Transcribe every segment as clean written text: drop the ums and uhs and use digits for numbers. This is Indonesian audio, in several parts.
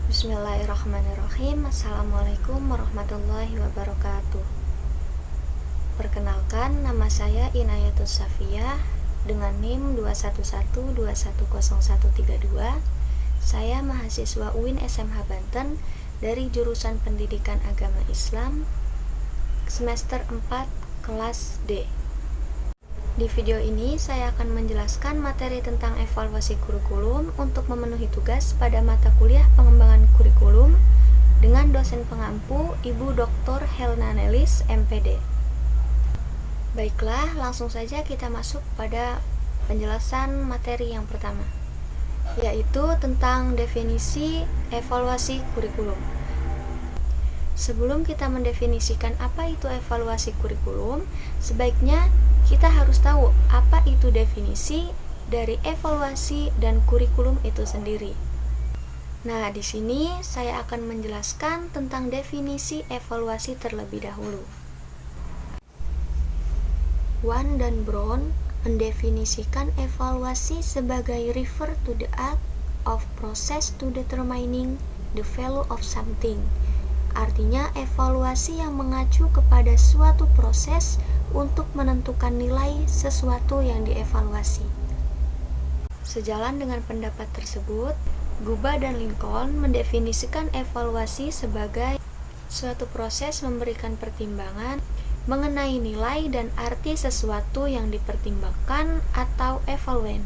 Bismillahirrahmanirrahim. Assalamualaikum warahmatullahi wabarakatuh. Perkenalkan, nama saya Inayatus Safiyah dengan NIM 211210132. Saya mahasiswa UIN SMH Banten dari jurusan Pendidikan Agama Islam semester 4 kelas D. Di video ini saya akan menjelaskan materi tentang evaluasi kurikulum untuk memenuhi tugas pada mata kuliah pengembangan kurikulum dengan dosen pengampu Ibu Dr. Helna Nelis, MPD. Baiklah, langsung saja kita masuk pada penjelasan materi yang pertama, yaitu tentang definisi evaluasi kurikulum. Sebelum kita mendefinisikan apa itu evaluasi kurikulum, sebaiknya kita harus tahu apa itu definisi dari evaluasi dan kurikulum itu sendiri. Nah, di sini saya akan menjelaskan tentang definisi evaluasi terlebih dahulu. Wan dan Brown mendefinisikan evaluasi sebagai refer to the act of process to determining the value of something. Artinya, evaluasi yang mengacu kepada suatu proses untuk menentukan nilai sesuatu yang dievaluasi. Sejalan dengan pendapat tersebut, Guba dan Lincoln mendefinisikan evaluasi sebagai suatu proses memberikan pertimbangan mengenai nilai dan arti sesuatu yang dipertimbangkan atau evaluen.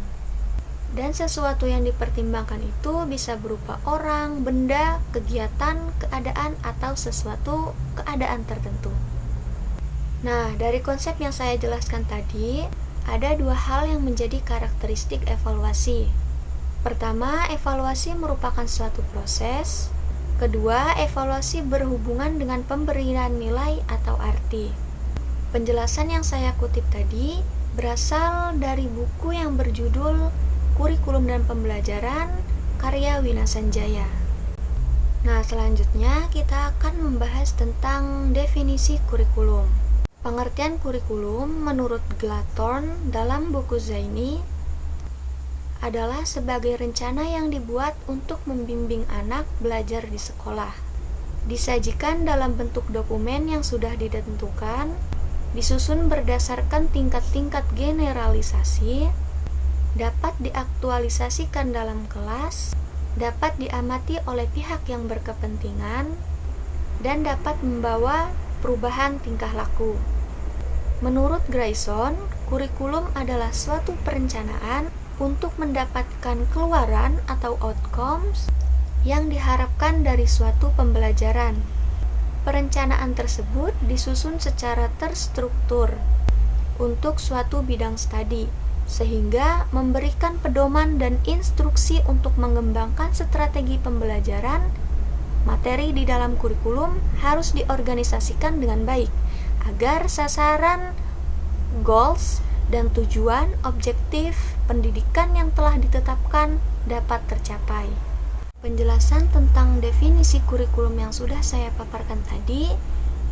Dan sesuatu yang dipertimbangkan itu bisa berupa orang, benda, kegiatan, keadaan, atau sesuatu keadaan tertentu. Nah, dari konsep yang saya jelaskan tadi, ada dua hal yang menjadi karakteristik evaluasi. Pertama, evaluasi merupakan suatu proses. Kedua, evaluasi berhubungan dengan pemberian nilai atau arti. Penjelasan yang saya kutip tadi berasal dari buku yang berjudul Kurikulum dan Pembelajaran karya Wina Sanjaya. Nah, selanjutnya kita akan membahas tentang definisi kurikulum. Pengertian kurikulum menurut Glathorn dalam buku Zaini adalah sebagai rencana yang dibuat untuk membimbing anak belajar di sekolah. Disajikan dalam bentuk dokumen yang sudah ditentukan, disusun berdasarkan tingkat-tingkat generalisasi, dapat diaktualisasikan dalam kelas, dapat diamati oleh pihak yang berkepentingan, dan dapat membawa perubahan tingkah laku. Menurut Grayson, kurikulum adalah suatu perencanaan untuk mendapatkan keluaran atau outcomes yang diharapkan dari suatu pembelajaran. Perencanaan tersebut disusun secara terstruktur untuk suatu bidang studi, sehingga memberikan pedoman dan instruksi untuk mengembangkan strategi pembelajaran. Materi di dalam kurikulum harus diorganisasikan dengan baik agar sasaran, goals, dan tujuan objektif pendidikan yang telah ditetapkan dapat tercapai. Penjelasan tentang definisi kurikulum yang sudah saya paparkan tadi,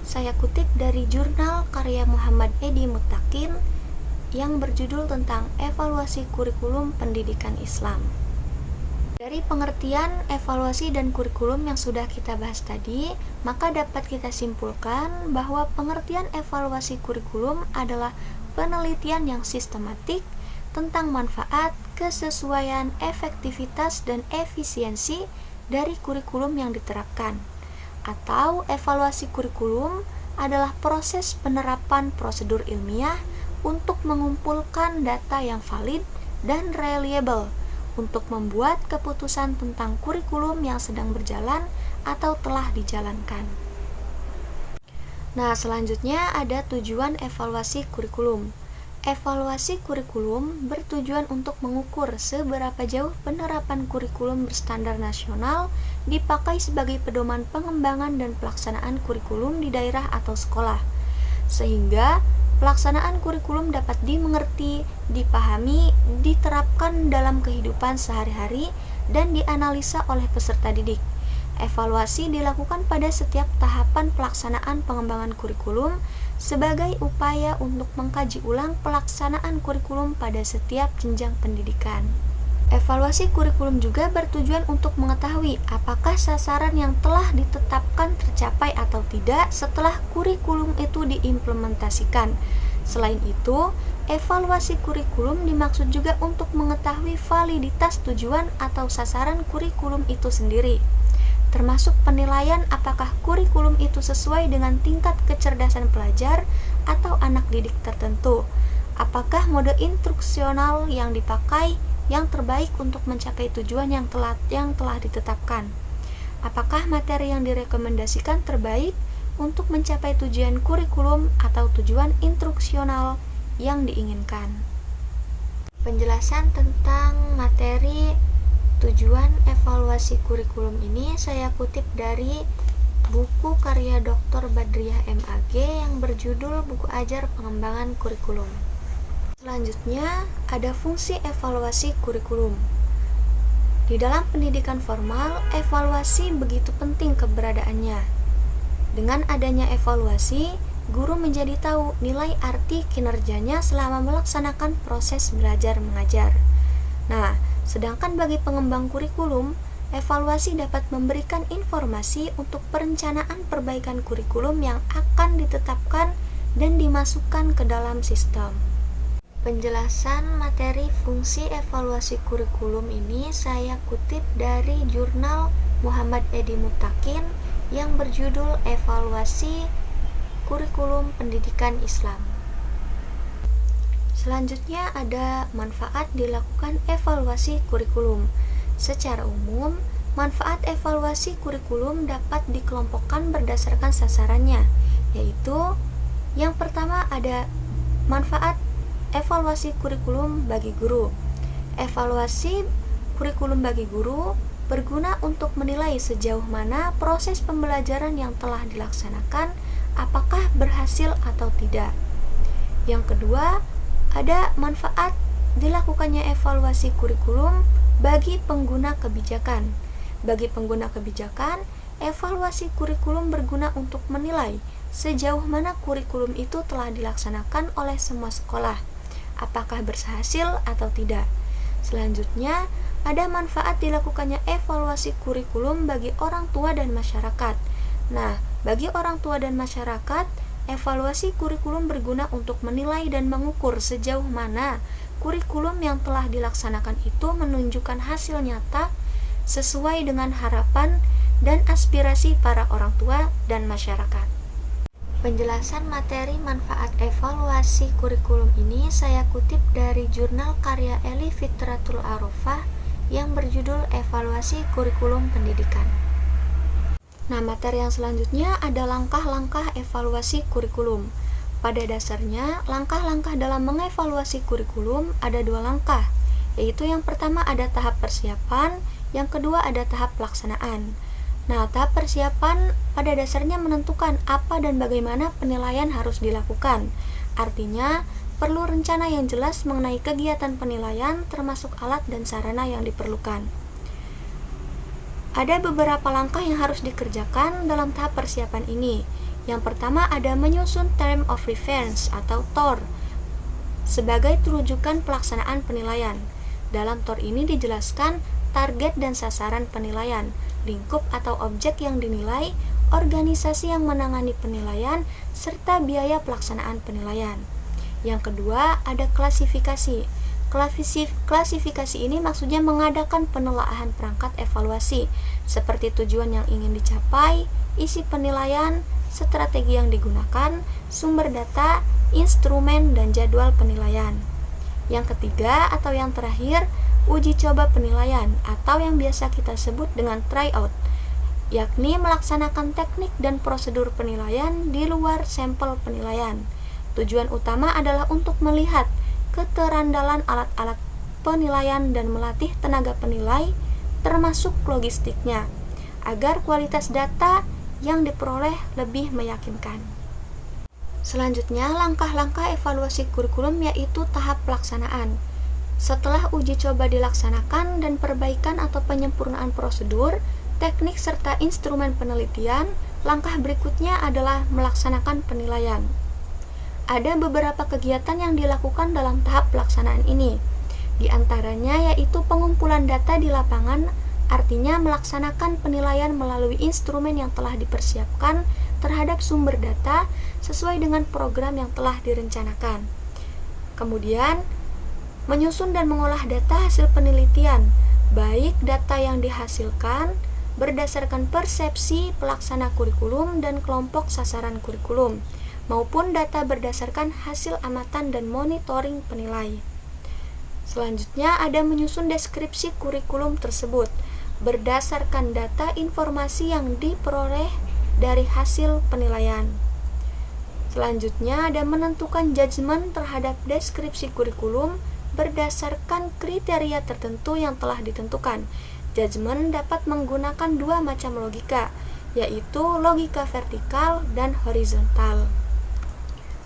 saya kutip dari jurnal karya Muhammad Edi Muttaqin yang berjudul tentang evaluasi kurikulum pendidikan Islam. Dari pengertian evaluasi dan kurikulum yang sudah kita bahas tadi, maka dapat kita simpulkan bahwa pengertian evaluasi kurikulum adalah penelitian yang sistematik tentang manfaat, kesesuaian, efektivitas, dan efisiensi dari kurikulum yang diterapkan. Atau evaluasi kurikulum adalah proses penerapan prosedur ilmiah untuk mengumpulkan data yang valid dan reliable untuk membuat keputusan tentang kurikulum yang sedang berjalan atau telah dijalankan. Nah, selanjutnya ada tujuan evaluasi kurikulum. Evaluasi kurikulum bertujuan untuk mengukur seberapa jauh penerapan kurikulum berstandar nasional dipakai sebagai pedoman pengembangan dan pelaksanaan kurikulum di daerah atau sekolah, sehingga pelaksanaan kurikulum dapat dimengerti, dipahami, diterapkan dalam kehidupan sehari-hari, dan dianalisa oleh peserta didik. Evaluasi dilakukan pada setiap tahapan pelaksanaan pengembangan kurikulum sebagai upaya untuk mengkaji ulang pelaksanaan kurikulum pada setiap jenjang pendidikan. Evaluasi kurikulum juga bertujuan untuk mengetahui apakah sasaran yang telah ditetapkan tercapai atau tidak setelah kurikulum itu diimplementasikan. Selain itu, evaluasi kurikulum dimaksud juga untuk mengetahui validitas tujuan atau sasaran kurikulum itu sendiri, termasuk penilaian apakah kurikulum itu sesuai dengan tingkat kecerdasan pelajar atau anak didik tertentu, apakah mode instruksional yang dipakai yang terbaik untuk mencapai tujuan yang telah ditetapkan, apakah materi yang direkomendasikan terbaik untuk mencapai tujuan kurikulum atau tujuan instruksional yang diinginkan. Penjelasan tentang materi tujuan evaluasi kurikulum ini saya kutip dari buku karya Dr. Badriah MAG yang berjudul Buku Ajar Pengembangan Kurikulum. Selanjutnya, ada fungsi evaluasi kurikulum. Di dalam pendidikan formal, evaluasi begitu penting keberadaannya. Dengan adanya evaluasi, guru menjadi tahu nilai arti kinerjanya selama melaksanakan proses belajar mengajar. Nah, sedangkan bagi pengembang kurikulum, evaluasi dapat memberikan informasi untuk perencanaan perbaikan kurikulum yang akan ditetapkan dan dimasukkan ke dalam sistem. Penjelasan materi fungsi evaluasi kurikulum ini saya kutip dari jurnal Muhammad Edi Mutakin yang berjudul Evaluasi Kurikulum Pendidikan Islam. Selanjutnya ada manfaat dilakukan evaluasi kurikulum. Secara umum, manfaat evaluasi kurikulum dapat dikelompokkan berdasarkan sasarannya, yaitu yang pertama ada manfaat evaluasi kurikulum bagi guru. Evaluasi kurikulum bagi guru berguna untuk menilai sejauh mana proses pembelajaran yang telah dilaksanakan apakah berhasil atau tidak. Yang kedua, ada manfaat dilakukannya evaluasi kurikulum bagi pengguna kebijakan. Bagi pengguna kebijakan, evaluasi kurikulum berguna untuk menilai sejauh mana kurikulum itu telah dilaksanakan oleh semua sekolah, apakah berhasil atau tidak. Selanjutnya, ada manfaat dilakukannya evaluasi kurikulum bagi orang tua dan masyarakat. Nah, bagi orang tua dan masyarakat, evaluasi kurikulum berguna untuk menilai dan mengukur sejauh mana kurikulum yang telah dilaksanakan itu menunjukkan hasil nyata sesuai dengan harapan dan aspirasi para orang tua dan masyarakat. Penjelasan materi manfaat evaluasi kurikulum ini saya kutip dari jurnal karya Eli Fitratul Arofah yang berjudul Evaluasi Kurikulum Pendidikan. Nah, materi yang selanjutnya ada langkah-langkah evaluasi kurikulum. Pada dasarnya, langkah-langkah dalam mengevaluasi kurikulum ada dua langkah, yaitu yang pertama ada tahap persiapan, yang kedua ada tahap pelaksanaan. Nah, tahap persiapan pada dasarnya menentukan apa dan bagaimana penilaian harus dilakukan. Artinya, perlu rencana yang jelas mengenai kegiatan penilaian termasuk alat dan sarana yang diperlukan. Ada beberapa langkah yang harus dikerjakan dalam tahap persiapan ini. Yang pertama ada menyusun Term of Reference atau TOR sebagai rujukan pelaksanaan penilaian. Dalam TOR ini dijelaskan target dan sasaran penilaian, lingkup atau objek yang dinilai, organisasi yang menangani penilaian, serta biaya pelaksanaan penilaian. Yang kedua, ada klasifikasi. Klasifikasi ini maksudnya mengadakan penelaahan perangkat evaluasi, seperti tujuan yang ingin dicapai, isi penilaian, strategi yang digunakan, sumber data, instrumen, dan jadwal penilaian. Yang ketiga atau yang terakhir, uji coba penilaian atau yang biasa kita sebut dengan tryout, yakni melaksanakan teknik dan prosedur penilaian di luar sampel penilaian. Tujuan utama adalah untuk melihat keterandalan alat-alat penilaian dan melatih tenaga penilai termasuk logistiknya agar kualitas data yang diperoleh lebih meyakinkan. Selanjutnya, langkah-langkah evaluasi kurikulum yaitu tahap pelaksanaan. Setelah uji coba dilaksanakan dan perbaikan atau penyempurnaan prosedur, teknik serta instrumen penelitian, langkah berikutnya adalah melaksanakan penilaian. Ada beberapa kegiatan yang dilakukan dalam tahap pelaksanaan ini. Di antaranya yaitu pengumpulan data di lapangan, artinya melaksanakan penilaian melalui instrumen yang telah dipersiapkan terhadap sumber data sesuai dengan program yang telah direncanakan. Kemudian, menyusun dan mengolah data hasil penelitian, baik data yang dihasilkan berdasarkan persepsi pelaksana kurikulum dan kelompok sasaran kurikulum, maupun data berdasarkan hasil amatan dan monitoring penilai. Selanjutnya ada menyusun deskripsi kurikulum tersebut berdasarkan data informasi yang diperoleh dari hasil penilaian. Selanjutnya ada menentukan judgement terhadap deskripsi kurikulum berdasarkan kriteria tertentu yang telah ditentukan. Judgement dapat menggunakan dua macam logika, yaitu logika vertikal dan horizontal.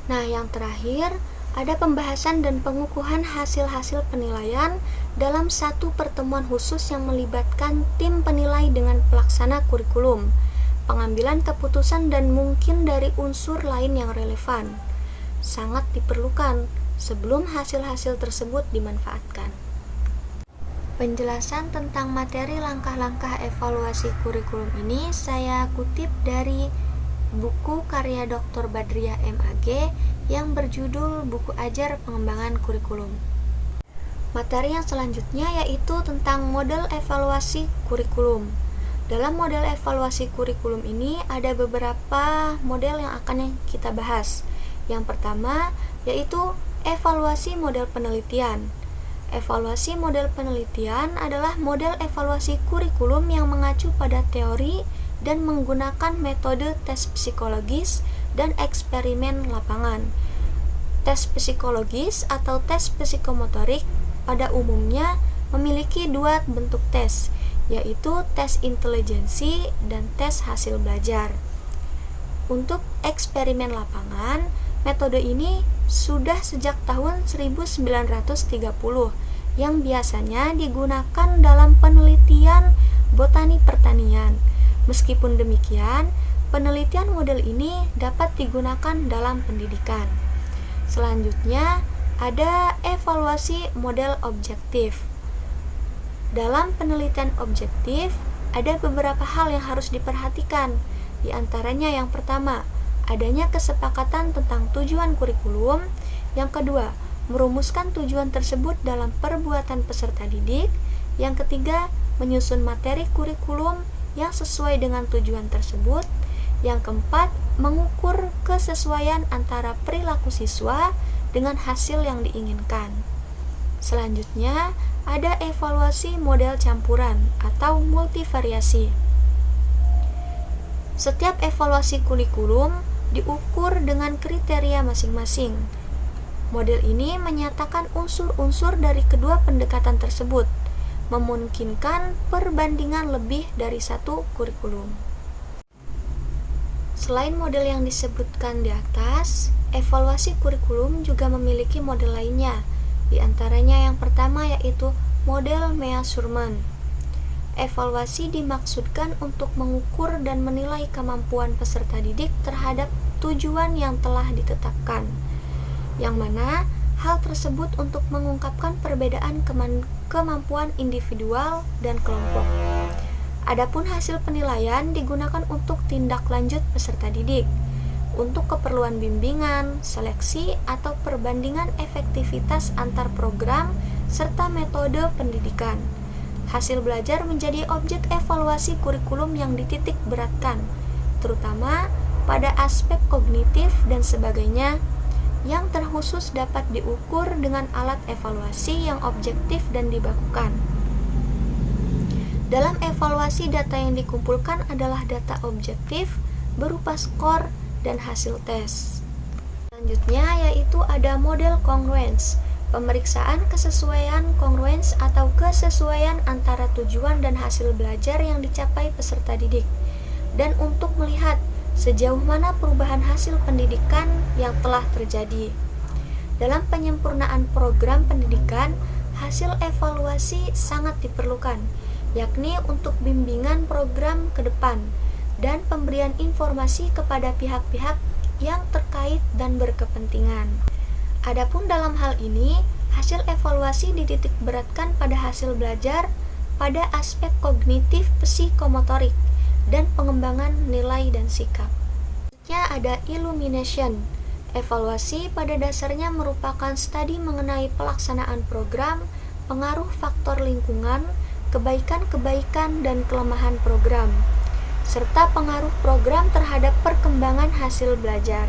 Nah, yang terakhir ada pembahasan dan pengukuhan hasil-hasil penilaian dalam satu pertemuan khusus yang melibatkan tim penilai dengan pelaksana kurikulum, pengambilan keputusan dan mungkin dari unsur lain yang relevan. Sangat diperlukan sebelum hasil-hasil tersebut dimanfaatkan. Penjelasan tentang materi langkah-langkah evaluasi kurikulum ini saya kutip dari buku karya Dr. Badriah MAG yang berjudul Buku Ajar Pengembangan Kurikulum. Materi yang selanjutnya yaitu tentang model evaluasi kurikulum. Dalam model evaluasi kurikulum ini ada beberapa model yang akan kita bahas. Yang pertama yaitu evaluasi model penelitian. Evaluasi model penelitian adalah model evaluasi kurikulum yang mengacu pada teori dan menggunakan metode tes psikologis dan eksperimen lapangan. Tes psikologis atau tes psikomotorik pada umumnya memiliki dua bentuk tes, yaitu tes intelijensi dan tes hasil belajar. Untuk eksperimen lapangan, metode ini sudah sejak tahun 1930 yang biasanya digunakan dalam penelitian botani pertanian. Meskipun demikian, penelitian model ini dapat digunakan dalam pendidikan. Selanjutnya, ada evaluasi model objektif. Dalam penelitian objektif, ada beberapa hal yang harus diperhatikan. Di antaranya yang pertama, adanya kesepakatan tentang tujuan kurikulum. Yang kedua, merumuskan tujuan tersebut dalam perbuatan peserta didik. Yang ketiga, menyusun materi kurikulum yang sesuai dengan tujuan tersebut. Yang keempat, mengukur kesesuaian antara perilaku siswa dengan hasil yang diinginkan. Selanjutnya, ada evaluasi model campuran atau multivariasi. Setiap evaluasi kurikulum diukur dengan kriteria masing-masing. Model ini menyatakan unsur-unsur dari kedua pendekatan tersebut, memungkinkan perbandingan lebih dari satu kurikulum. Selain model yang disebutkan di atas, evaluasi kurikulum juga memiliki model lainnya. Di antaranya yang pertama yaitu model measurement. Evaluasi dimaksudkan untuk mengukur dan menilai kemampuan peserta didik terhadap tujuan yang telah ditetapkan, yang mana hal tersebut untuk mengungkapkan perbedaan kemampuan individual dan kelompok. Adapun hasil penilaian digunakan untuk tindak lanjut peserta didik, untuk keperluan bimbingan, seleksi, atau perbandingan efektivitas antar program serta metode pendidikan. Hasil belajar menjadi objek evaluasi kurikulum yang dititik beratkan, terutama pada aspek kognitif dan sebagainya, yang terkhusus dapat diukur dengan alat evaluasi yang objektif dan dibakukan. Dalam evaluasi, data yang dikumpulkan adalah data objektif berupa skor dan hasil tes. Selanjutnya yaitu ada model congruence, pemeriksaan kesesuaian congruence atau kesesuaian antara tujuan dan hasil belajar yang dicapai peserta didik, dan untuk melihat sejauh mana perubahan hasil pendidikan yang telah terjadi. Dalam penyempurnaan program pendidikan, hasil evaluasi sangat diperlukan, yakni untuk bimbingan program ke depan dan pemberian informasi kepada pihak-pihak yang terkait dan berkepentingan. Adapun dalam hal ini, Hasil evaluasi dititik beratkan pada hasil belajar, pada aspek kognitif psikomotorik, dan pengembangan nilai dan sikap. Selanjutnya ada illumination. Evaluasi pada dasarnya merupakan studi mengenai pelaksanaan program, pengaruh faktor lingkungan, kebaikan-kebaikan dan kelemahan program, serta pengaruh program terhadap perkembangan hasil belajar.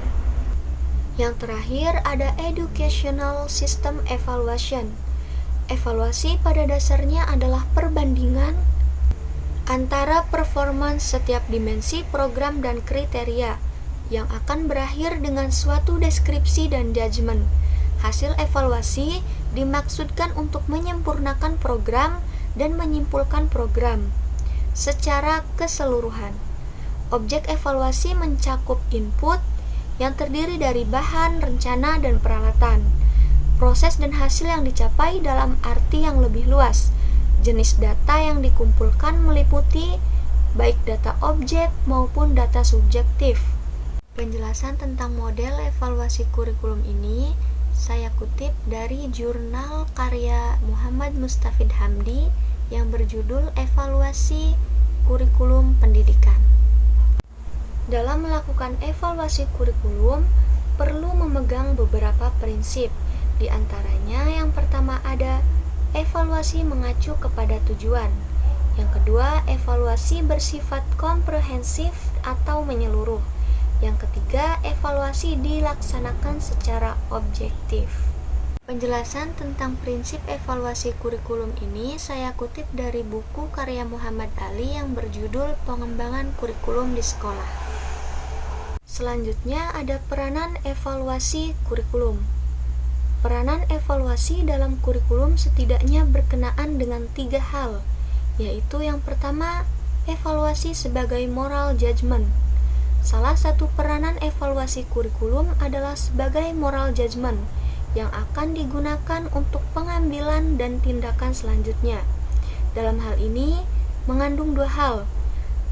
Yang terakhir ada educational system evaluation. Evaluasi pada dasarnya adalah perbandingan antara performance setiap dimensi program dan kriteria yang akan berakhir dengan suatu deskripsi dan judgement. Hasil evaluasi dimaksudkan untuk menyempurnakan program dan menyimpulkan program secara keseluruhan. Objek evaluasi mencakup input yang terdiri dari bahan, rencana, dan peralatan, proses dan hasil yang dicapai dalam arti yang lebih luas. Jenis data yang dikumpulkan meliputi baik data objek maupun data subjektif. Penjelasan tentang model evaluasi kurikulum ini saya kutip dari jurnal karya Muhammad Mustafid Hamdi yang berjudul Evaluasi Kurikulum Pendidikan. Dalam melakukan evaluasi kurikulum, perlu memegang beberapa prinsip. Di antaranya yang pertama ada evaluasi mengacu kepada tujuan. Yang kedua, evaluasi bersifat komprehensif atau menyeluruh. Yang ketiga, evaluasi dilaksanakan secara objektif. Penjelasan tentang prinsip evaluasi kurikulum ini saya kutip dari buku karya Muhammad Ali yang berjudul Pengembangan Kurikulum di Sekolah. Selanjutnya ada peranan evaluasi kurikulum. Peranan evaluasi dalam kurikulum setidaknya berkenaan dengan 3 hal, yaitu yang pertama, evaluasi sebagai moral judgment. Salah satu peranan evaluasi kurikulum adalah sebagai moral judgment yang akan digunakan untuk pengambilan dan tindakan selanjutnya. Dalam hal ini mengandung 2 hal,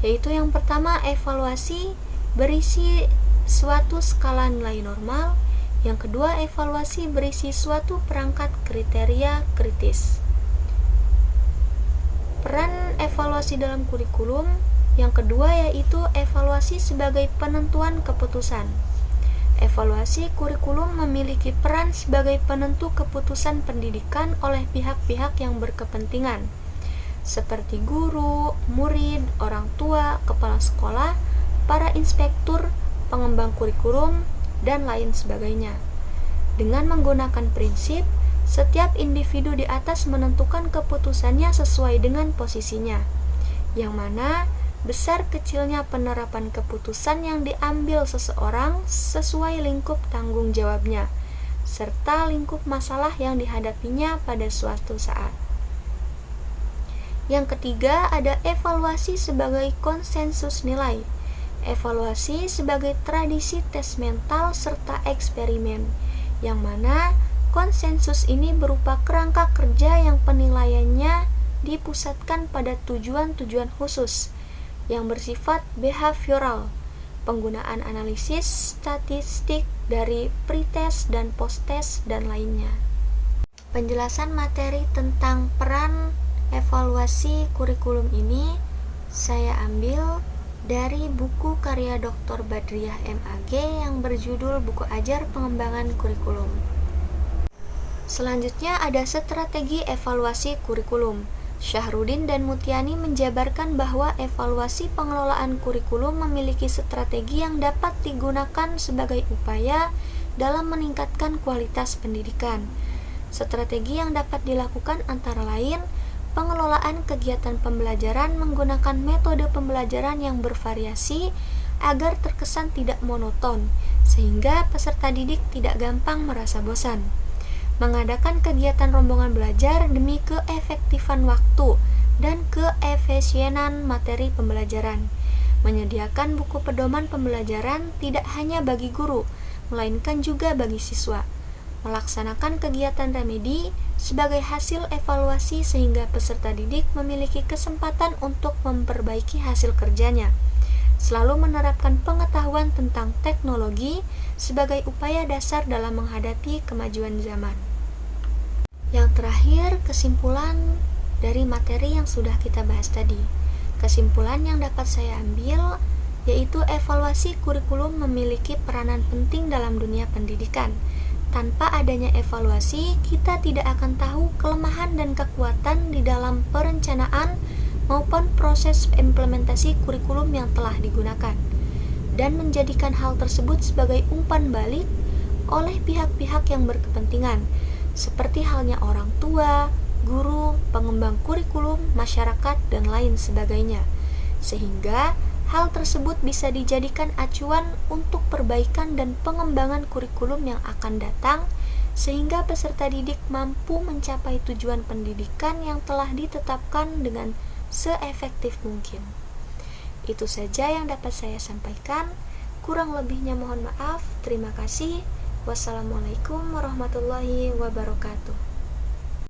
yaitu yang pertama evaluasi berisi suatu skala nilai normal, yang kedua evaluasi berisi suatu perangkat kriteria kritis. Peran evaluasi dalam kurikulum yang kedua yaitu evaluasi sebagai penentuan keputusan. Evaluasi kurikulum memiliki peran sebagai penentu keputusan pendidikan oleh pihak-pihak yang berkepentingan, seperti guru, murid, orang tua, kepala sekolah, para inspektur, pengembang kurikulum, dan lain sebagainya. Dengan menggunakan prinsip, setiap individu di atas menentukan keputusannya sesuai dengan posisinya, yang mana besar kecilnya penerapan keputusan yang diambil seseorang sesuai lingkup tanggung jawabnya, serta lingkup masalah yang dihadapinya pada suatu saat. Yang ketiga ada evaluasi sebagai konsensus nilai. Evaluasi sebagai tradisi tes mental serta eksperimen, yang mana konsensus ini berupa kerangka kerja yang penilaiannya dipusatkan pada tujuan-tujuan khusus yang bersifat behavioral, penggunaan analisis statistik dari pretest dan posttest dan lainnya. Penjelasan materi tentang peran evaluasi kurikulum ini saya ambil dari buku karya Dr. Badriah MAG yang berjudul Buku Ajar Pengembangan Kurikulum. Selanjutnya ada strategi evaluasi kurikulum. Syahrudin dan Mutiani menjabarkan bahwa evaluasi pengelolaan kurikulum memiliki strategi yang dapat digunakan sebagai upaya dalam meningkatkan kualitas pendidikan. Strategi yang dapat dilakukan antara lain pengelolaan kegiatan pembelajaran menggunakan metode pembelajaran yang bervariasi agar terkesan tidak monoton, sehingga peserta didik tidak gampang merasa bosan. Mengadakan kegiatan rombongan belajar demi keefektifan waktu dan keefisienan materi pembelajaran. Menyediakan buku pedoman pembelajaran tidak hanya bagi guru, melainkan juga bagi siswa. Melaksanakan kegiatan remedi sebagai hasil evaluasi sehingga peserta didik memiliki kesempatan untuk memperbaiki hasil kerjanya. Selalu menerapkan pengetahuan tentang teknologi sebagai upaya dasar dalam menghadapi kemajuan zaman. Yang terakhir, kesimpulan dari materi yang sudah kita bahas tadi. Kesimpulan yang dapat saya ambil yaitu evaluasi kurikulum memiliki peranan penting dalam dunia pendidikan. Tanpa adanya evaluasi, kita tidak akan tahu kelemahan dan kekuatan di dalam perencanaan maupun proses implementasi kurikulum yang telah digunakan, dan menjadikan hal tersebut sebagai umpan balik oleh pihak-pihak yang berkepentingan, seperti halnya orang tua, guru, pengembang kurikulum, masyarakat, dan lain sebagainya. Sehingga hal tersebut bisa dijadikan acuan untuk perbaikan dan pengembangan kurikulum yang akan datang, sehingga peserta didik mampu mencapai tujuan pendidikan yang telah ditetapkan dengan seefektif mungkin. Itu saja yang dapat saya sampaikan. Kurang lebihnya mohon maaf. Terima kasih. Wassalamualaikum warahmatullahi wabarakatuh.